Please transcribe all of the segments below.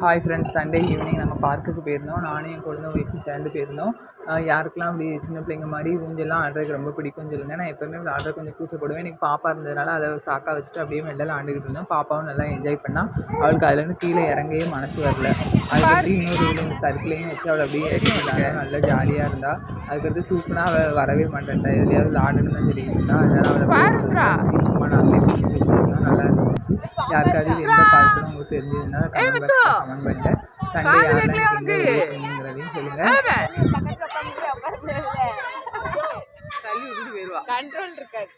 Hi friends, Sunday evening நாங்கள் பார்க்குக்கு போயிருந்தோம். நானும் என் குழந்தை ஒய்ஃபும் சேர்ந்து போயிருந்தோம். யாருக்கெல்லாம் அப்படி சின்ன பிள்ளைங்க மாதிரி ஊஞ்சல்லாம் ஆடுறதுக்கு ரொம்ப பிடிக்கும்னு சொல்லுங்கள். நான் எப்போவுமே விளாட்ற கொஞ்சம் கூச்சப்படுவேன். எனக்கு பாப்பா இருந்ததுனால அதை சாக்கா வச்சுட்டு அப்படியே மெல்ல ஆண்டுக்கிட்டு இருந்தோம். பாப்பாவும் நல்லா என்ஜாய் பண்ணால் அவளுக்கு அதுலேருந்து கீழே இறங்கவே மனசு வரல. அதுக்கடுத்து இன்னொரு சர்க்கிளையும் வச்சு அவளை அப்படியே ஏறி விளாண்டா நல்லா ஜாலியாக இருந்தாள். அதுக்கடுத்து தூக்குனா அவள் வரவே மாட்டேன்ட்டா, எதுலையாவது விளாடணுன்னு தான் சொல்லிட்டு இருந்தா. அதனால் அவளை சும்மா நாங்களே பிடிச்சி வச்சுருந்தோம். நல்லா இருந்துச்சு. யாருக்காவது இது எந்த பார்க்குன்னு உங்களுக்கு தெரிஞ்சதுன்னா கமெண்ட் பண்ணுங்க. சண்டே யாரெல்லாம் எங்கே வெளியே போனீங்கிறதையும் சொல்லுங்க. கண்ட்ரோல் இருக்காது.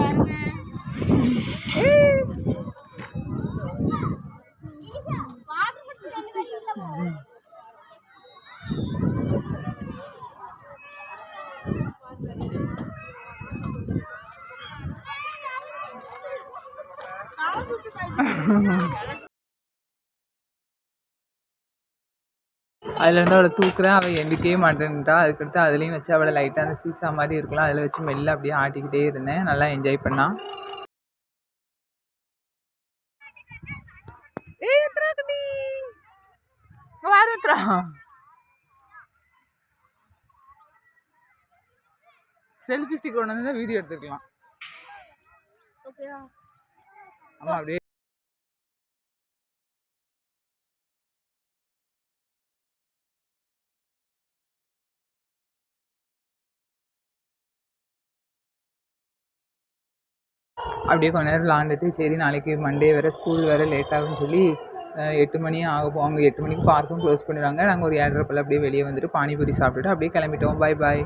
பாருங்க அதுலேருந்து அவளை தூக்குறேன், அவள் எந்திக்கவே மாட்டேன்ட்டா. அதுக்கடுத்து அதுலேயும் வச்சு அவளை லைட்டாக அந்த சீசா மாதிரி இருக்கலாம் அதில் வச்சு மெல்ல அப்படியே ஆட்டிக்கிட்டே இருந்தேன். நல்லா என்ஜாய் பண்ணான். செல்ஃபி ஸ்டிக் கொண்டு வந்து வீடியோ எடுத்துக்கலாம். ஆமாம், அப்படியே அப்படியே கொஞ்ச நேரம் விளாண்டுட்டு சரி நாளைக்கு மண்டே வேறு ஸ்கூல் வேறு லேட் ஆகும்னு சொல்லி 8 மணி ஆகும். அவங்க 8 மணிக்கு பார்க்கும் க்ளோஸ் பண்ணிடுவாங்க. நாங்கள் ஒரு 7:30 போல் அப்படியே வெளியே வந்துட்டு பானிபூரி சாப்பிட்டுட்டு அப்படியே கிளம்பிட்டோம். பாய் பாய்.